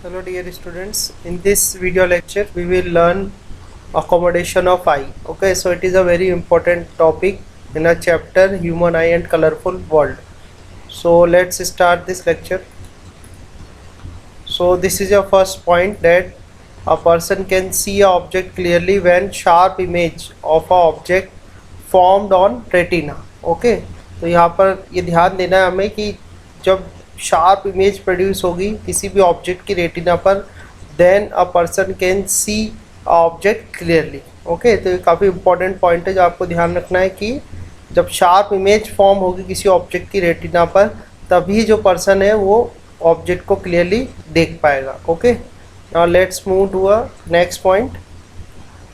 Hello dear students, in this video lecture we will learn accommodation of eye. Okay, so it is a very important topic in a chapter human eye and colorful world. So let's start this lecture. So this is your first point, that a person can see a object clearly when sharp image of a object formed on retina. Okay, तो यहाँ पर ये ध्यान देना है हमें कि जब शार्प इमेज प्रोड्यूस होगी किसी भी ऑब्जेक्ट की रेटिना पर, then a person can see object clearly. Okay, तो ये काफ़ी इंपॉर्टेंट पॉइंट है जो आपको ध्यान रखना है कि जब शार्प इमेज फॉर्म होगी किसी ऑब्जेक्ट की रेटिना पर, तभी जो पर्सन है वो ऑब्जेक्ट को क्लियरली देख पाएगा. Okay, now let's move to a next point.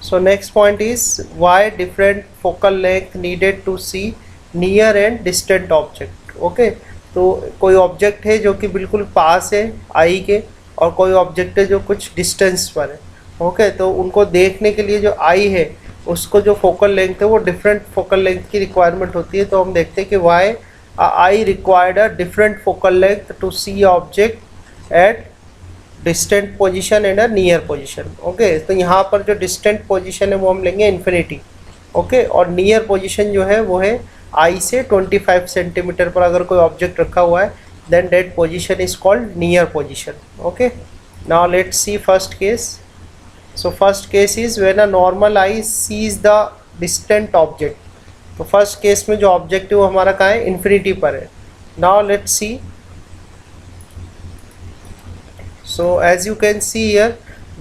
So next point is why different focal length needed to see near and distant object. Okay, तो कोई ऑब्जेक्ट है जो कि बिल्कुल पास है आई के, और कोई ऑब्जेक्ट है जो कुछ डिस्टेंस पर है. ओके, तो उनको देखने के लिए जो आई है उसको जो फोकल लेंथ है वो डिफरेंट फोकल लेंथ की रिक्वायरमेंट होती है. तो हम देखते हैं कि why eye required a different focal length to see object at distant position and a near position. Okay, तो यहाँ पर जो डिस्टेंट पोजीशन है वो हम लेंगे इन्फिनिटी. ओके, और नियर पोजीशन जो है वो है आई से 25 सेंटीमीटर पर अगर कोई ऑब्जेक्ट रखा हुआ है, then that position is called near position. Okay, now let's see first case. So first case is when a normal eye sees the distant object. तो फर्स्ट केस में जो ऑब्जेक्ट है वो हमारा कहाँ है, इन्फिनिटी पर है. Now let's C. So as you can see here,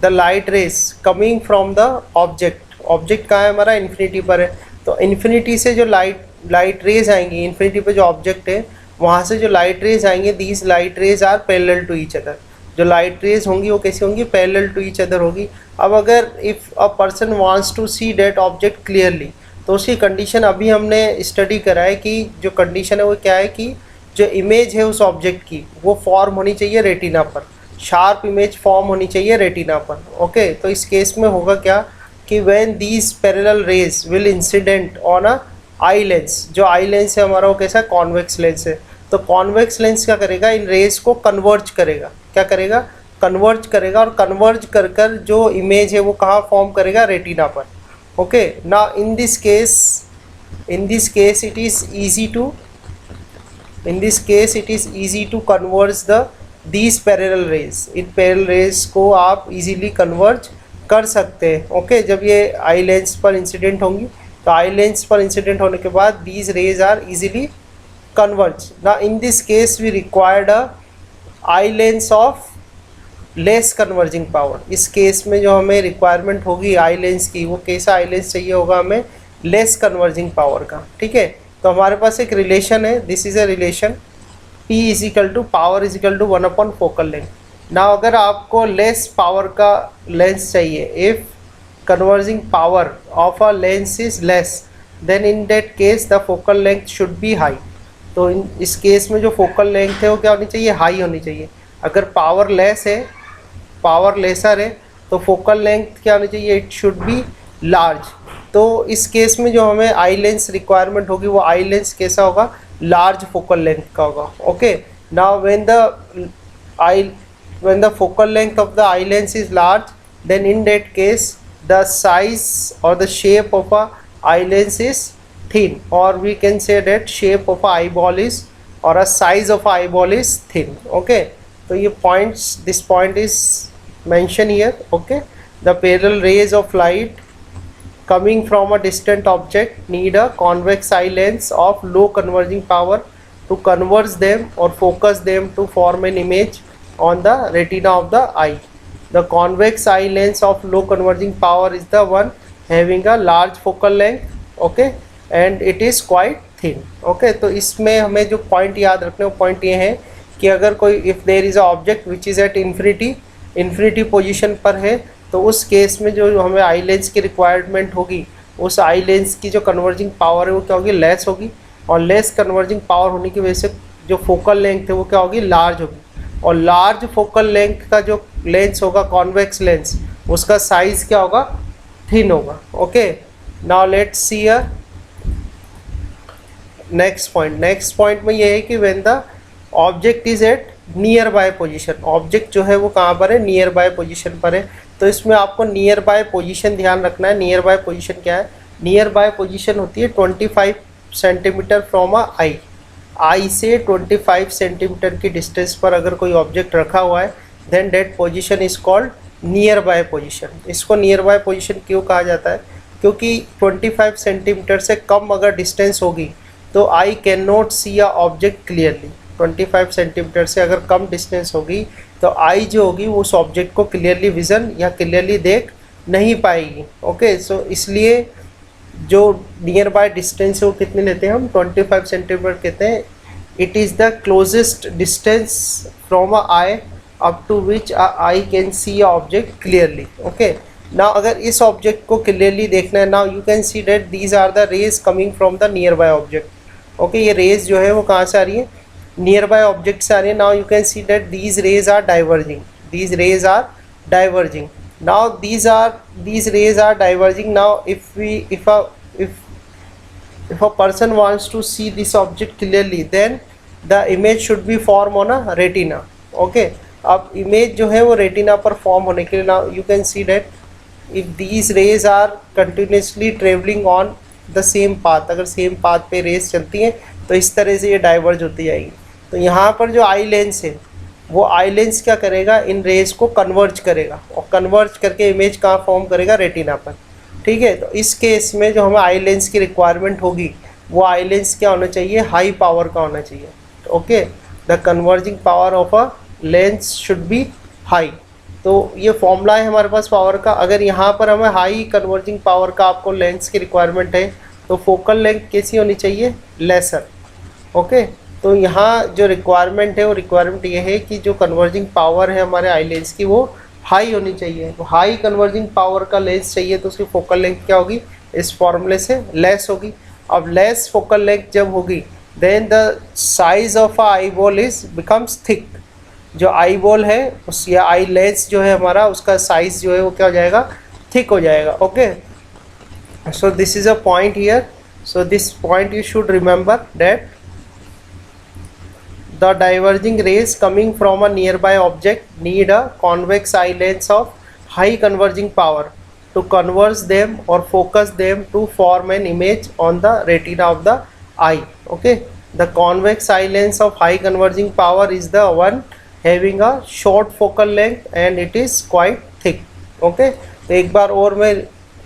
the light rays coming from the object कहाँ है हमारा, इन्फिनिटी पर है. तो इन्फिनिटी से जो लाइट रेज आएंगी, इन्फिनिटी पे जो ऑब्जेक्ट है वहाँ से जो लाइट रेज आएंगे, these light rays are parallel to each other. जो लाइट रेज होंगी वो कैसी होंगी, पैरेलल टू ईच अदर होगी. अब अगर if a person wants to see that object clearly, तो उसकी कंडीशन अभी हमने स्टडी करा है कि जो कंडीशन है वो क्या है कि जो इमेज है उस ऑब्जेक्ट की वो फॉर्म होनी चाहिए रेटिना पर, शार्प इमेज फॉर्म होनी चाहिए रेटिना पर. ओके, तो इस केस में होगा क्या कि when these parallel raise will incident on a eye lens. जो आई लेंस है हमारा वो कैसा, कॉन्वेक्स लेंस है. तो कॉन्वेक्स लेंस क्या करेगा, इन रेज को कन्वर्ज करेगा. क्या करेगा, कन्वर्ज करेगा, और कन्वर्ज कर कर जो इमेज है वो कहाँ फॉर्म करेगा, रेटिना पर. ओके, ना in this case it is easy to converge the these parallel rays. In parallel rays को आप इजीली कन्वर्ज कर सकते हैं. ओके, जब ये आई लेंस पर इंसिडेंट होंगी, तो आई लेंस पर इंसिडेंट होने के बाद these rays are easily converge. ना in this case we required a eye lens of less converging power. इस केस में जो हमें रिक्वायरमेंट होगी आई लेंस की, वो कैसा आई लेंस चाहिए होगा हमें, लेस कन्वर्जिंग पावर का. ठीक है, तो हमारे पास एक रिलेशन है, this is a relation P is equal to power is equal to 1 focal length. ना अगर आपको लेस पावर का लेंस चाहिए, if converging power of a lens is less, then in that case the focal length should be high. तो इस case में जो focal length है वो क्या होनी चाहिए, हाई होनी चाहिए. अगर पावर लेस है, पावर लेसर है, तो फोकल लेंथ क्या होनी चाहिए, इट शुड बी लार्ज. तो इस केस में जो हमें आई लेंस रिक्वायरमेंट होगी वो आई लेंस कैसा होगा, लार्ज फोकल लेंथ का होगा. Okay, now when the focal length of the eye lens is large, then in that case the size और the shape of a eye lens is thin, or we can say that shape of a eyeball is, or a size of a eyeball is thin. Okay, so ये points, this point is mentioned here. Okay, the parallel rays of light coming from a distant object need a convex eye lens of low converging power to converge them or focus them to form an image on the retina of the eye. The convex eye lens of low converging power is the one having a large focal length. Okay, and it is quite thin. Okay, तो इसमें हमें जो point याद रखने वो point ये है कि अगर कोई if there is a object which is at infinity position पर है, तो उस केस में जो हमें आई लेंस की रिक्वायरमेंट होगी, उस आई लेंस की जो कन्वर्जिंग पावर है वो क्या होगी, लेस होगी. और लेस कन्वर्जिंग पावर होने की वजह से जो फोकल लेंथ है वो क्या होगी, लार्ज होगी. और लार्ज फोकल लेंथ का जो लेंस होगा, कॉन्वेक्स लेंस, उसका साइज़ क्या होगा, थिन होगा. Okay, now let's see a next point में ये है कि when the object is at nearby position, object जो है वो कहाँ पर है, नियर बाय पोजीशन पर है। तो इसमें आपको नियर बाय पोजीशन ध्यान रखना है। नियर बाय पोजीशन क्या है, नियर बाय पोजीशन होती है 25 सेंटीमीटर फ्रॉम अ आई, आई से 25 सेंटीमीटर की डिस्टेंस पर अगर कोई ऑब्जेक्ट रखा हुआ है then that position is called nearby position. इसको नियर बाय पोजीशन क्यों कहा जाता है, क्योंकि 25 सेंटीमीटर से कम अगर डिस्टेंस होगी तो I can not see a object clearly. 25 centimetre से अगर कम डिस्टेंस होगी तो आई जो होगी वो उस ऑब्जेक्ट को क्लियरली विज़न या क्लियरली देख नहीं पाएगी। ओके, सो इसलिए जो नियर बाय डिस्टेंस है वो कितने लेते हैं हम, 25 सेंटीमीटर कहते हैं। It is the closest distance from a eye up to which I can see a object clearly. Okay, now अगर इस ऑब्जेक्ट को क्लियरली देखना है, now you can see that these are the rays coming from the nearby object. Okay, ये rays जो है वो कहाँ से आ रही है, नियर बाय ऑब्जेक्ट से आ रही है। Now you can see that these rays are diverging, these rays are diverging. now these rays are diverging. Now if a person wants to see this object clearly then the image should be formed on a retina. okay, अब image जो है वो retina पर form होने के लिए now you can see that if these rays are continuously traveling on the same path, अगर same path पे rays चलती हैं तो इस तरह से ये diverge होती जाएगी। तो यहाँ पर जो आई लेंस है वो आई लेंस क्या करेगा, इन रेज को कन्वर्ज करेगा और कन्वर्ज करके इमेज कहाँ फॉर्म करेगा, रेटिना पर। ठीक है, तो इस केस में जो हमें आई लेंस की रिक्वायरमेंट होगी वो आई लेंस क्या होना चाहिए, हाई पावर का होना चाहिए। Okay, the converging power of a lens should be high. तो ये फॉर्मूला है हमारे पास पावर का। अगर यहाँ पर हमें हाई कन्वर्जिंग पावर का आपको लेंस की रिक्वायरमेंट है तो फोकल लेंथ कैसी होनी चाहिए, लेसर। ओके, तो यहाँ जो रिक्वायरमेंट है वो रिक्वायरमेंट ये है कि जो कन्वर्जिंग पावर है हमारे आई लेंस की वो हाई होनी चाहिए। तो हाई कन्वर्जिंग पावर का लेंस चाहिए तो उसकी फोकल लेंथ क्या होगी, इस फॉर्मूले से लेस होगी। अब लेस फोकल लेंथ जब होगी then the size of a eyeball is becomes thick. जो आई बॉल है उस या आई लेंस जो है हमारा उसका साइज जो है वो क्या हो जाएगा, थिक हो जाएगा। Okay, so this is a point here. So this point you should remember that the diverging rays coming from a nearby object need a convex eye lens of high converging power to converge them or focus them to form an image on the retina of the eye. Okay, the convex eye lens of high converging power is the one having a short focal length and it is quite thick. Okay, तो एक बार और मैं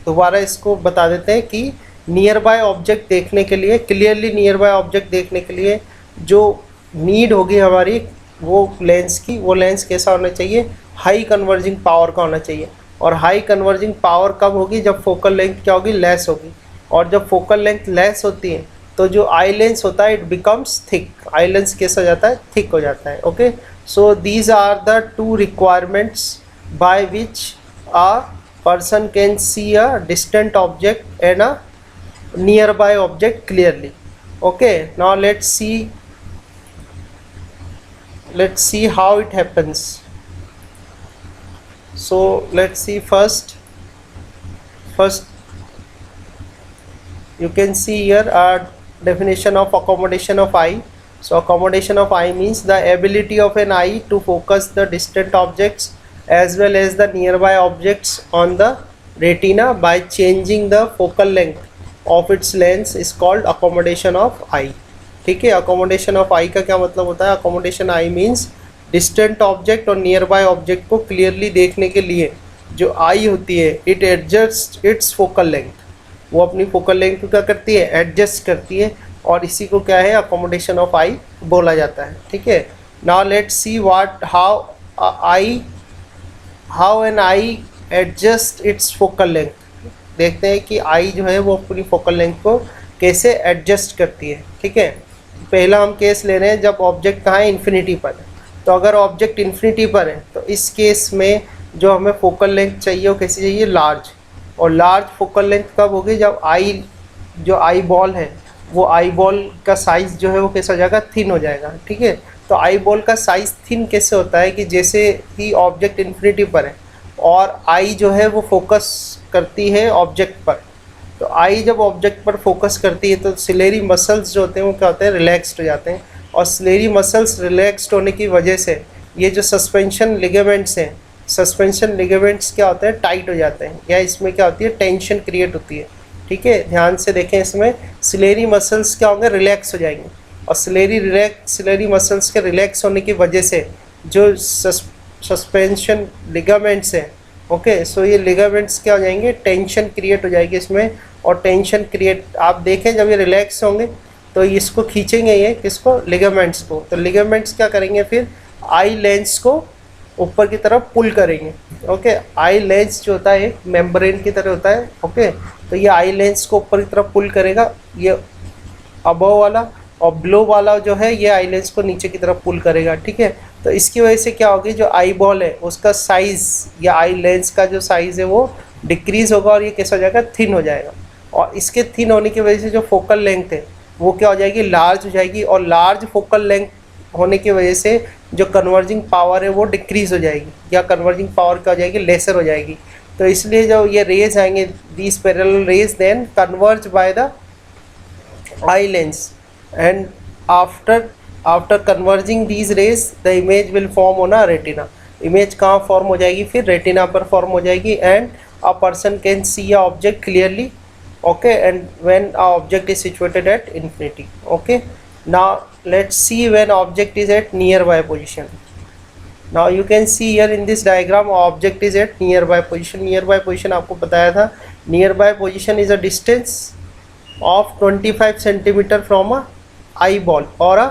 दोबारा इसको बता देते हैं कि नियर बाय ऑब्जेक्ट देखने के लिए, क्लियरली नियर बाय ऑब्जेक्ट देखने के लिए जो नीड होगी हमारी वो लेंस की, वो लेंस कैसा होना चाहिए, हाई कन्वर्जिंग पावर का होना चाहिए। और हाई कन्वर्जिंग पावर कब होगी, जब फोकल लेंथ क्या होगी, लेस होगी। और जब फोकल लेंथ लेस होती है तो जो आई लेंस होता है it becomes thick, eye lens कैसा हो जाता है, थिक हो जाता है। Okay, so these are the two requirements by which a person can see a distant object and a nearby object clearly. Okay, now let's see how it happens. So let's see first you can see here a definition of accommodation of eye. So accommodation of eye means the ability of an eye to focus the distant objects as well as the nearby objects on the retina by changing the focal length of its lens is called accommodation of eye. ठीक है, accommodation of आई का क्या मतलब होता है, accommodation I means distant object और near by object को clearly देखने के लिए जो आई होती है it adjust its focal length, वो अपनी फोकल लेंथ को क्या करती है, एडजस्ट करती है और इसी को क्या है, अकोमोडेशन ऑफ आई बोला जाता है। ठीक है, now let's see what how an I adjust its focal length. देखते हैं कि आई जो है वो अपनी फोकल लेंथ को कैसे एडजस्ट करती है। ठीक है, पहला हम केस ले रहे हैं जब ऑब्जेक्ट कहाँ है, इन्फिनिटी पर है। तो अगर ऑब्जेक्ट इन्फिनिटी पर है तो इस केस में जो हमें फोकल लेंथ चाहिए वो कैसी चाहिए, लार्ज। और लार्ज फोकल लेंथ कब होगी, जब जो आई बॉल है वो आई बॉल का साइज़ जो है वो कैसा हो जाएगा, थिन हो जाएगा। ठीक है, तो आई बॉल का साइज़ थिन कैसे होता है कि जैसे ही ऑब्जेक्ट इन्फिनिटी पर है और आई जो है वो फोकस करती है ऑब्जेक्ट पर, तो आई जब ऑब्जेक्ट पर फोकस करती है तो सिलेरी मसल्स जो होते हैं वो क्या होते हैं, रिलैक्स्ड हो जाते हैं ऑक्सिलरी मसल्स रिलैक्स्ड होने की वजह से ये जो सस्पेंशन लिगामेंट्स हैं, सस्पेंशन लिगामेंट्स क्या होते हैं, टाइट हो जाते हैं, या इसमें क्या होती है, टेंशन क्रिएट होती है। ठीक है, ध्यान से देखें, इसमें सिलेरी मसल्स क्या होंगे, रिलैक्स हो जाएंगे, और सिलेरी मसल्स के रिलैक्स होने की वजह से जो सस्पेंशन लिगामेंट्स हैं, ओके, सो ये लिगामेंट्स क्या हो जाएंगे, टेंशन क्रिएट हो जाएगी इसमें, और टेंशन क्रिएट, आप देखें जब ये रिलैक्स होंगे तो इसको खींचेंगे, ये किसको, लिगामेंट्स को, तो लिगामेंट्स क्या करेंगे, फिर आई लेंस को ऊपर की तरफ पुल करेंगे। ओके, आई लेंस जो होता है एक मेम्ब्रेन की तरह होता है। ओके, तो ये आई लेंस को ऊपर की तरफ पुल करेगा, ये अबव वाला, और ब्लो वाला जो है ये आई लेंस को नीचे की तरफ पुल करेगा। ठीक है, तो इसकी वजह से क्या होगी, जो आई बॉल है उसका साइज़ या आई लेंस का जो साइज़ है वो डिक्रीज़ होगा, और ये कैसा हो जाएगा, थिन हो जाएगा, और इसके थिन होने की वजह से जो फोकल लेंथ है वो क्या हो जाएगी, लार्ज हो जाएगी, और लार्ज फोकल लेंथ होने की वजह से जो कन्वर्जिंग पावर है वो डिक्रीज़ हो जाएगी, या कन्वर्जिंग पावर क्या हो जाएगी, लेसर हो जाएगी। तो इसलिए जो ये रेज आएंगे, these parallel rays then converge by the eye lens, and after converging these rays the image will form on a retina. Image कहाँ फॉर्म हो जाएगी, फिर रेटिना पर फॉर्म हो जाएगी, and a person can see a object clearly. Okay, and when a object is situated at infinity. Okay, now let's see when object is at nearby position. Now you can see here in this diagram object is at nearby position. Nearby position आपको बताया था, nearby position is a distance of 25 centimeter from a eyeball or a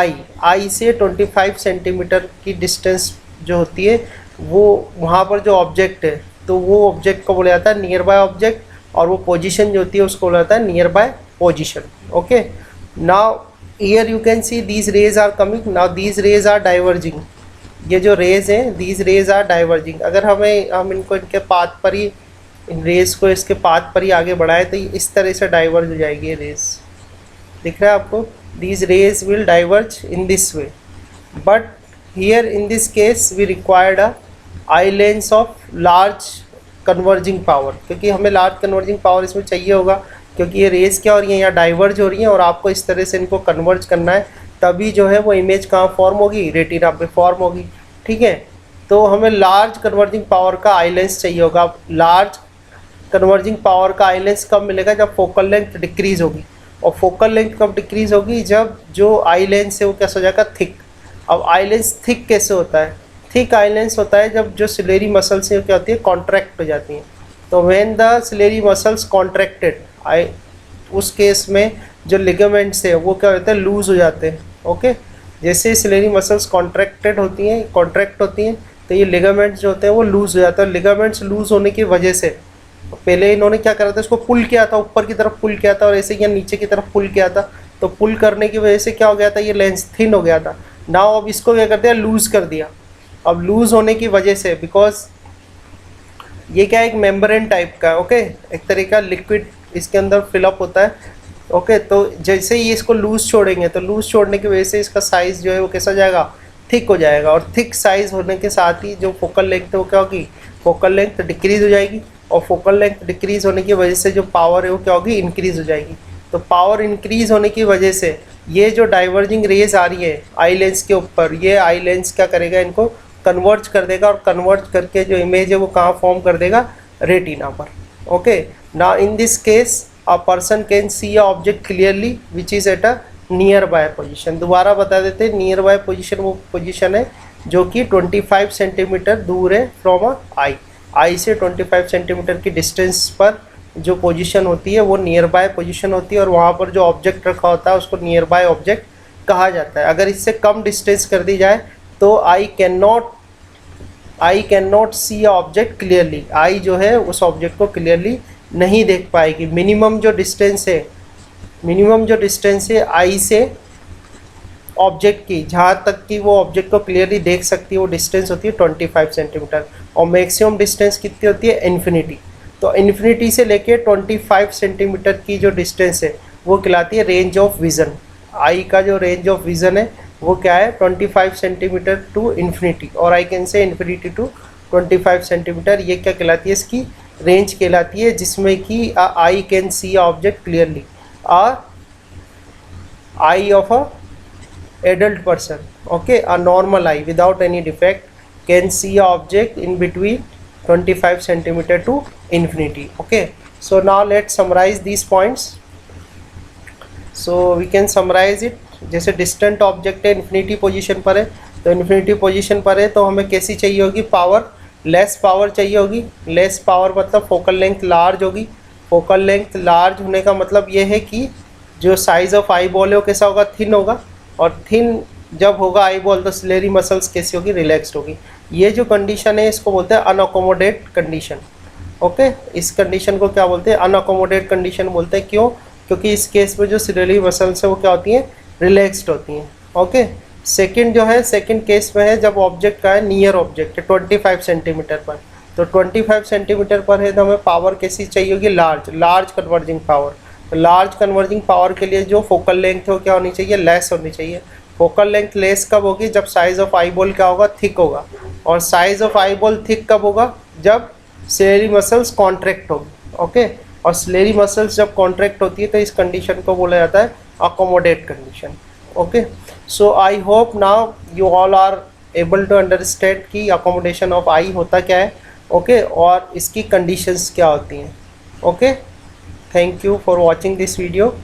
eye से 25 centimetre की distance जो होती है वो वहाँ पर जो ऑब्जेक्ट है, तो वो ऑब्जेक्ट को बोला जाता है नियर बाय ऑब्जेक्ट, और वो पोजीशन जो होती है उसको बोला जाता है nearby position. Okay, now here you can see these rays are coming, now these rays are diverging. ये जो रेज हैं, दीज रेज आर डाइवर्जिंग, अगर हम इनको इनके पाथ पर ही, इन रेज को इसके पाथ पर ही आगे बढ़ाएं तो इस तरह से डाइवर्ज हो जाएगी ये रेज, दिख रहा है आपको, these rays will diverge in this way, but here in this case we required a eye lens of large converging power, क्योंकि हमें लार्ज कन्वर्जिंग पावर इसमें चाहिए होगा, क्योंकि ये रेस क्या हो रही है, यहाँ डाइवर्ज हो रही हैं, और आपको इस तरह से इनको कन्वर्ज करना है, तभी जो है वो इमेज कहाँ फॉर्म होगी, रेटिना पे फॉर्म होगी। ठीक है, तो हमें लार्ज कन्वर्जिंग पावर का आई लेंस चाहिए होगा। लार्ज कन्वर्जिंग पावर का आई लेंस कब मिलेगा, जब फोकल लेंथ डिक्रीज होगी, और फोकल लेंथ कब डिक्रीज होगी, जब जो आई लेंस है वो कैसा हो जाएगा, थिक। अब आई लेंस थिक कैसे होता है, थिक आई लेंस होता है जब जो सिलेरी मसल्स हैं क्या होती है, कॉन्ट्रैक्ट हो जाती हैं। तो when the ciliary muscles contracted, उस केस में जो लिगामेंट्स है वो क्या होते हैं, लूज़ हो जाते हैं। ओके, जैसे सिलेरी मसल्स कॉन्ट्रैक्ट होती हैं तो ये लिगामेंट्स जो होते हैं वो लूज़ हो जाते हैं। लिगामेंट्स लूज़ होने की वजह से पहले इन्होंने क्या करा था, इसको पुल किया था, ऊपर की तरफ पुल किया था, और ऐसे यहाँ नीचे की तरफ पुल किया था, तो पुल करने की वजह से क्या हो गया था, ये लेंस थिन हो गया था। नाउ अब इसको क्या कर दिया, लूज़ कर दिया। अब लूज़ होने की वजह से, बिकॉज ये क्या एक मेम्ब्रेन टाइप का, ओके, एक तरह का लिक्विड इसके अंदर फिलअप होता है। ओके, तो जैसे ही इसको लूज़ छोड़ेंगे तो लूज़ छोड़ने की वजह से इसका साइज़ जो है वो कैसा हो जाएगा, थिक हो जाएगा, और थिक साइज़ होने के साथ ही जो फोकल लेंथ है वो क्या होगी, फोकल लेंथ डिक्रीज़ हो जाएगी, और फोकल लेंथ डिक्रीज़ होने की वजह से जो पावर है वो क्या होगी, इंक्रीज़ हो जाएगी। तो पावर इंक्रीज़ होने की वजह से ये जो डाइवर्जिंग रेज आ रही है आई लेंस के ऊपर, ये आई लेंस क्या करेगा, इनको कन्वर्ज कर देगा, और कन्वर्ज करके जो इमेज है वो कहाँ फॉर्म कर देगा, रेटिना पर। Okay, now in this case a person can see a object clearly which is at a near by position. दोबारा बता देते हैं, नियर बाय पोजिशन वो पोजिशन है जो कि 25 सेंटीमीटर दूर है फ्रॉम अ आई से 25 सेंटीमीटर की डिस्टेंस पर जो पोजीशन होती है वो नियर बाय पोजीशन होती है, और वहाँ पर जो ऑब्जेक्ट रखा होता है उसको नियर बाय ऑब्जेक्ट कहा जाता है। अगर इससे कम डिस्टेंस कर दी जाए तो I can not see a object clearly, I जो है उस ऑब्जेक्ट को क्लियरली नहीं देख पाएगी। मिनिमम जो डिस्टेंस है आई से ऑब्जेक्ट की, जहाँ तक कि वो ऑब्जेक्ट को क्लियरली देख सकती है, वो डिस्टेंस होती है 25 सेंटीमीटर, और मैक्सिमम डिस्टेंस कितनी होती है, इन्फिनिटी। तो इन्फिनिटी से लेके 25 सेंटीमीटर की जो डिस्टेंस है वो कहलाती है रेंज ऑफ विज़न। आई का जो रेंज ऑफ विज़न है वो क्या है, 25 सेंटीमीटर टू इन्फिनिटी, और I can say infinity to 25 centimetre, ये क्या कहलाती है, इसकी रेंज कहलाती है, जिसमें कि आई can see object clearly. I of a adult person, okay, a normal eye without any defect can see a object in between 25 centimeter to infinity. Okay, so now let's summarize these points. So we can summarize it. जैसे distant object है infinity position पर है, तो infinity position पर है तो हमें कैसी चाहिए होगी, पावर, लेस पावर चाहिए होगी। लेस पावर मतलब फोकल लेंथ लार्ज होगी। फोकल लेंथ लार्ज होने का मतलब ये है कि जो साइज ऑफ आई बॉल है वो कैसा होगा, थिन होगा, और थिन जब होगा आई बॉल तो सिलेरी मसल्स कैसी होगी, रिलैक्स्ड होगी। ये जो कंडीशन है इसको बोलते हैं अनअकोमोडेट कंडीशन। ओके, इस कंडीशन को क्या बोलते हैं, अनअकोमोडेट कंडीशन बोलते हैं। क्यों? क्योंकि इस केस में जो सिलेरी मसल्स है वो क्या होती हैं, रिलैक्स्ड होती हैं। ओके, सेकंड जो है, सेकंड केस में है जब ऑब्जेक्ट का है नियर ऑब्जेक्ट है 25 सेंटीमीटर पर, तो 25 सेंटीमीटर पर है तो हमें पावर कैसी चाहिए होगी, लार्ज कन्वर्जिंग पावर। तो लार्ज कन्वर्जिंग पावर के लिए जो फोकल लेंथ है वो क्या होनी चाहिए, लेस होनी चाहिए। फोकल लेंथ लेस कब होगी, जब साइज ऑफ आई बॉल क्या होगा, थिक होगा। और size of eye ball thick कब होगा, जब सिलेरी मसल्स कॉन्ट्रैक्ट होगी। ओके, और सिलेरी मसल्स जब कॉन्ट्रैक्ट होती है तो इस कंडीशन को बोला जाता है accommodate condition. Okay, so I hope now you all are able to understand कि अकोमोडेशन ऑफ आई होता क्या है। ओके, और इसकी कंडीशंस क्या होती हैं। Okay, thank you for watching this video.